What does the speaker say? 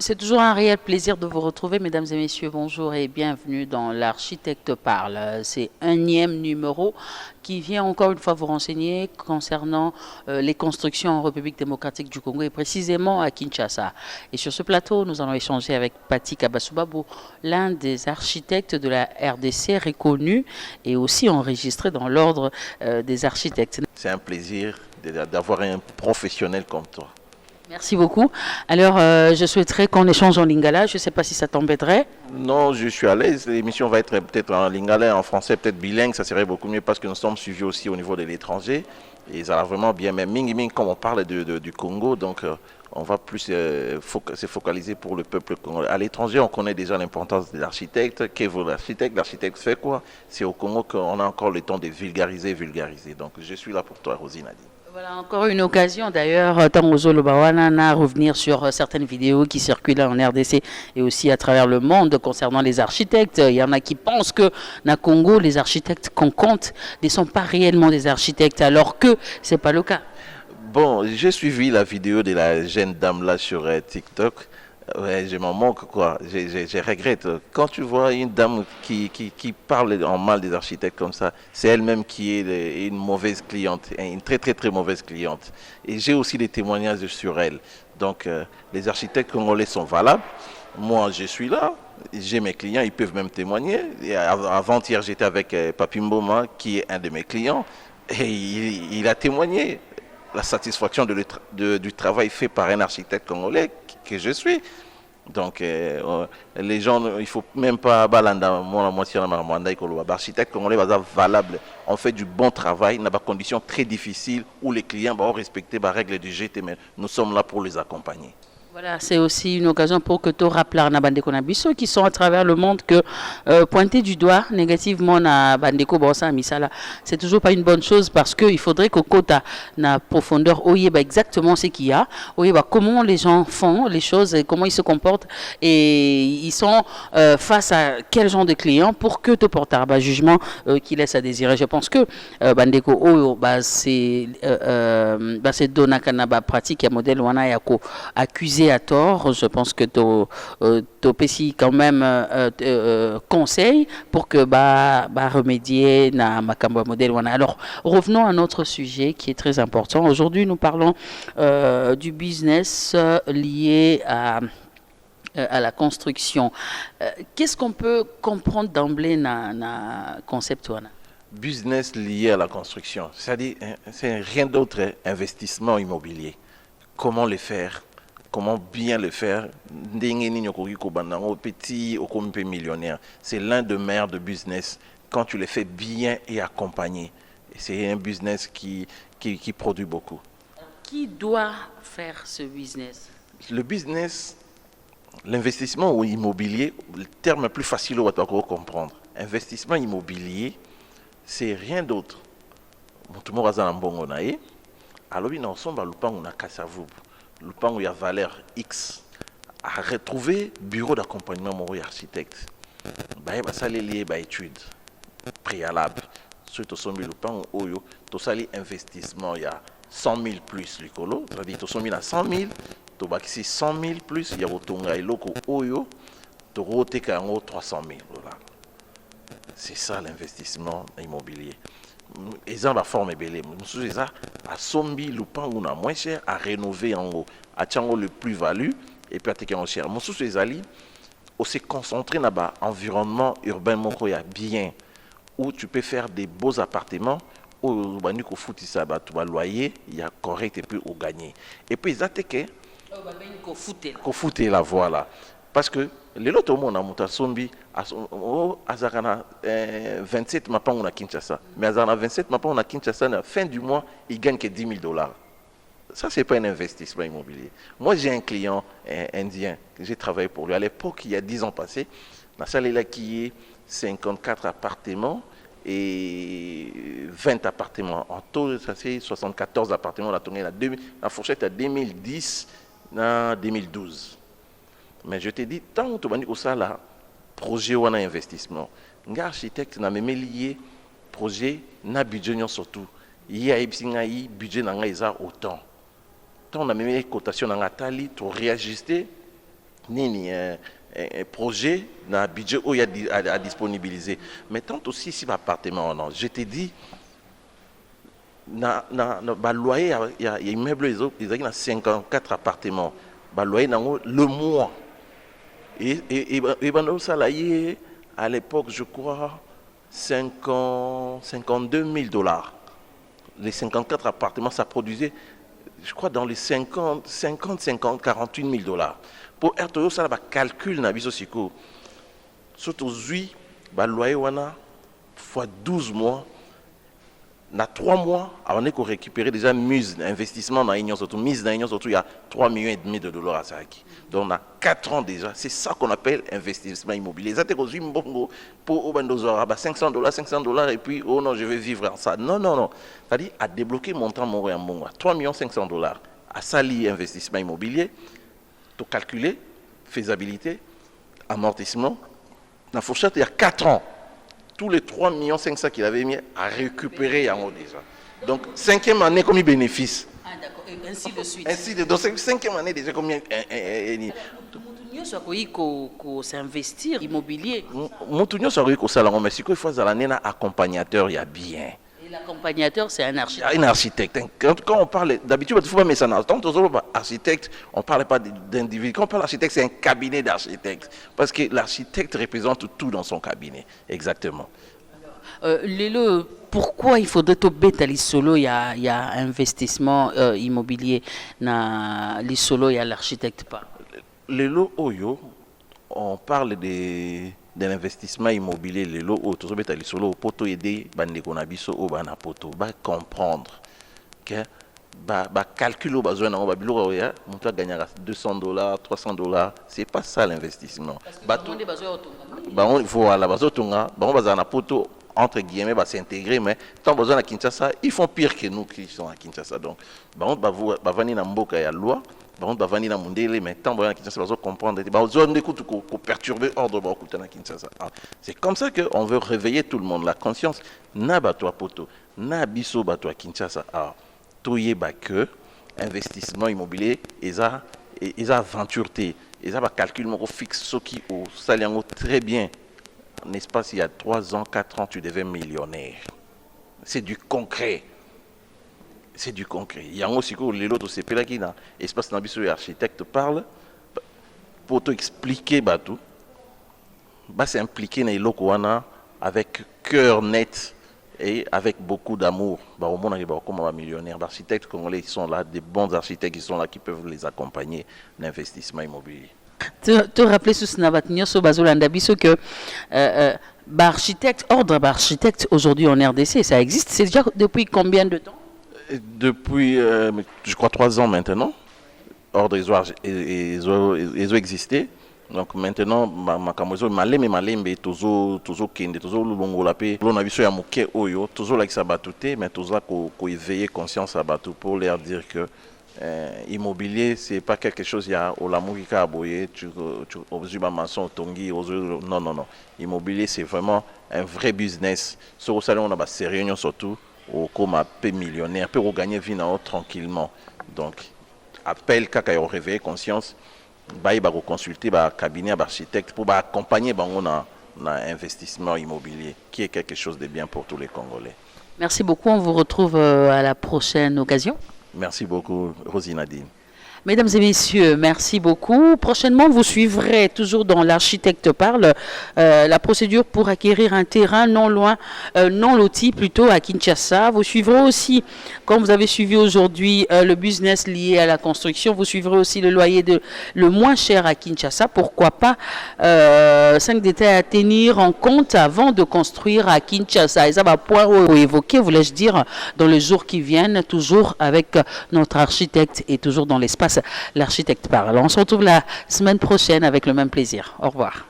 C'est toujours un réel plaisir de vous retrouver, mesdames et messieurs. Bonjour et bienvenue dans L'Architecte parle. C'est un énième numéro qui vient encore une fois vous renseigner concernant les constructions en République démocratique du Congo et précisément à Kinshasa. Et sur ce plateau, nous allons échanger avec Pati Kabasubabo, l'un des architectes de la RDC reconnu et aussi enregistré dans l'ordre des architectes. C'est un plaisir d'avoir un professionnel comme toi. Merci beaucoup. Alors, je souhaiterais qu'on échange en lingala. Je ne sais pas si ça t'embêterait. Non, je suis à l'aise. L'émission va être peut-être en lingala, en français, peut-être bilingue. Ça serait beaucoup mieux parce que nous sommes suivis aussi au niveau de l'étranger. Et ça va vraiment bien. Mais Ming Ming, comme on parle du Congo, donc on va plus se focaliser pour le peuple congolais. À l'étranger, on connaît déjà l'importance de l'architecte. Qu'est l'architecte? L'architecte fait quoi? C'est au Congo qu'on a encore le temps de vulgariser. Donc, je suis là pour toi, Rosine Adi. Voilà, encore une occasion d'ailleurs, Tangozo Lobawana, revenir sur certaines vidéos qui circulent en RDC et aussi à travers le monde concernant les architectes. Il y en a qui pensent que na Congo, les architectes qu'on compte ne sont pas réellement des architectes, alors que ce n'est pas le cas. Bon, j'ai suivi la vidéo de la jeune dame là sur TikTok. Ouais, je m'en moque quoi, je regrette. Quand tu vois une dame qui parle en mal des architectes comme ça, c'est elle-même qui est une mauvaise cliente, une très très très mauvaise cliente. Et j'ai aussi des témoignages sur elle. Donc les architectes congolais sont valables. Moi je suis là, j'ai mes clients, ils peuvent même témoigner. Et avant-hier j'étais avec Papi Mboma qui est un de mes clients et il a témoigné la satisfaction du travail fait par un architecte congolais que je suis. Donc, les gens, il ne faut même pas balanda, moi, la moitié de ma mandat, l'architecte congolais va être valable. On fait du bon travail, dans des conditions très difficiles où les clients vont respecter les règles du GT, mais nous sommes là pour les accompagner. Voilà, c'est aussi une occasion pour que tu rappelles na bandeko na biso qui sont à travers le monde que pointer du doigt négativement na bandeko bossa misala, c'est toujours pas une bonne chose parce que il faudrait qu'au quota na profondeur oyeba exactement ce qu'il y a, oyeba comment les gens font les choses et comment ils se comportent et ils sont face à quel genre de clients pour que te porter un jugement qui laisse à désirer. Je pense que bandeko oyo c'est donakana ba pratique ya modèle wana yako accusé à tort. Je pense que tu quand même conseil pour que remédier na makambo modèle wana. Alors revenons à notre sujet qui est très important. Aujourd'hui nous parlons du business lié à la construction. Qu'est-ce qu'on peut comprendre d'emblée na concept wana? Business lié à la construction, c'est-à-dire c'est rien d'autre, investissement immobilier. Comment le faire? Comment bien le faire? Petit ou millionnaire. C'est l'un des meilleurs de business quand tu le fais bien et accompagné. C'est un business qui produit beaucoup. Qui doit faire ce business? Le business, l'investissement immobilier, le terme plus facile à comprendre. Investissement immobilier, c'est rien d'autre. Tout le monde a un bon naïe. Alors, il y a un Kassavubu. Le pan où il y a valeur X à retrouver bureau d'accompagnement mon architecte. Ça les lié par étude préalable. Surtout son le pan où tout ça les investissements il y a 100 000 plus le colo. C'est-à-dire tout son à 100 000, tout bas 100 000 plus il y a autonga et loko oyo, tout roté qu'à 300 000 $. C'est ça l'investissement immobilier. Ils ont la forme belle. Nous ça à sombi le pan ou na moins cher à rénover en haut, à tiango le plus-value et puis à te en cher. Mon sous ali on s'est concentré dans bas environnement urbain moko ya bien où tu peux faire des beaux appartements où bani ko fouti ça ba tu vas loyer il y a correct et puis au gagner. Et puis ils attaquent ko fouter la voilà. Parce que les autres monde a monté sombi azarana 27 mapan na Kinshasa. Mais azarana 27 mapan na Kinshasa à la fin du mois, il gagne que 10 000 $. Ça c'est pas un investissement immobilier. Moi j'ai un client indien que j'ai travaillé pour lui à l'époque il y a 10 ans passés. La salle là qui est 54 appartements et 20 appartements en tout, ça c'est 74 appartements la fourchette à 2010 à 2012. Mais je te dis, tant que tu as ça là, projet ou un investissement, un architecte n'a même lié projet, n'a budget surtout. Il y a un budget dans autant. Tant on a même les cotations dans la tali, tu réajuster, projet, un budget où il y a à disponibiliser. Mais tant aussi si l'appartement, non, je te dis, loyer, il y a immeuble, ils ont 54 appartements. Loyer, le mois. Et ça, là, à l'époque, je crois, 52 000 $. Les 54 appartements, ça produisait, je crois, dans les 50, 48 000 $. Pour être ça, là, calcul, na biso siko. Surtout, loyer, fois 12 mois. Dans 3 mois, on a récupéré déjà mise d'investissement dans l'Union, surtout mise dans l'Union, surtout il y a 3,5 millions de dollars à Saki. Donc on a 4 ans déjà. C'est ça qu'on appelle investissement immobilier. Ça pour 500 $, et puis oh non, je vais vivre en ça. Non, non, non. C'est-à-dire à débloquer montant mon 3 500 000 $. À sali investissement immobilier, tu calculer faisabilité, amortissement. Dans la fourchette, il y a 4 ans. Tous les 3 500 000 qu'il avait mis à récupérer en haut déjà. Donc, 5e année, combien de bénéfices? Ah, d'accord. Et ainsi de suite. Ainsi de suite. Donc, 5e année, déjà, combien? S'investir immobilier. Montunio soit au salon, mais si il faut un accompagnateur, il y a bien. Et l'accompagnateur, c'est un architecte. Un architecte. Quand on parle, d'habitude, il faut pas mettre ça dans. Tant que architecte, on ne parle pas d'individu. Quand on parle d'architecte, c'est un cabinet d'architectes. Parce que l'architecte représente tout dans son cabinet. Exactement. Pourquoi il faudrait tout bêta les solos, il y a investissement immobilier dans les solos, il y a l'architecte pas. Les lots Oyo, on parle de l'investissement immobilier, les lots Oyo, tout ça bêta les solos, pour aider bande konabiso au bana poto, ba comprendre que ba calcul au besoin dans ba biloko ya, mon toi gagnera 200 $, 300 $, c'est pas ça l'investissement. Voilà, on va na poto entre guillemets va s'intégrer, mais tant besoin à Kinshasa, ils font pire que nous qui sont à Kinshasa. Donc, on va venir dans Mboka et à loi, on va venir dans Mundele, mais tant besoin à Kinshasa, on va comprendre, on va perturber l'ordre à Kinshasa. C'est comme ça qu'on veut réveiller tout le monde, la conscience. Na bato poto, na biso bato à Kinshasa. Toye ba que investissement immobilier, ils ont aventuré, ils ont calcul fixe, ce qui au saliango très bien. N'est-ce pas, s'il y a 3 ans, 4 ans, tu deviens millionnaire. C'est du concret. C'est du concret. Il y a aussi les autres, c'est là qui dans l'espace dans le architecte parle pour t'expliquer tout. C'est impliqué dans les locaux avec cœur net et avec beaucoup d'amour. Au monde, il y a comme millionnaire. Les architectes congolais, ils sont là, des bons architectes qui sont là, qui peuvent les accompagner dans l'investissement immobilier. Tu rappelles sur Snabatnio, sur Bazolanda Bisso, que ordre d'architecte aujourd'hui en RDC, ça existe. C'est déjà depuis combien de temps? Depuis, je crois, 3 ans maintenant. Ordre ils ont existé. Donc maintenant, malembe toujours kende, toujours longola pe. L'on a vu sur yamuke oyo, toujours là qui s'abatouté, mais toujours qu'on éveiller conscience à batou pour leur dire que immobilier, c'est pas quelque chose, il y a au lamour qui a aboyé, tu maçon, tongi, non, non, non. Immobilier, c'est vraiment un vrai business. Sur le salon, on a ces réunions surtout, comme un peu millionnaire, peut regagner vie tranquillement. Donc, appel, quand ils ont réveillé conscience, ils vont consulter un cabinet d'architecte pour accompagner dans l'investissement immobilier, qui est quelque chose de bien pour tous les Congolais. Merci beaucoup, on vous retrouve à la prochaine occasion. Merci beaucoup, Rosine Nadine. Mesdames et messieurs, merci beaucoup. Prochainement, vous suivrez, toujours dans l'Architecte parle, la procédure pour acquérir un terrain non loti, plutôt à Kinshasa. Vous suivrez aussi, comme vous avez suivi aujourd'hui, le business lié à la construction. Vous suivrez aussi le loyer le moins cher à Kinshasa. Pourquoi pas 5 détails à tenir en compte avant de construire à Kinshasa. Et ça va pouvoir évoquer, voulais-je dire, dans les jours qui viennent, toujours avec notre architecte et toujours dans l'espace. L'Architecte parle. On se retrouve la semaine prochaine avec le même plaisir. Au revoir.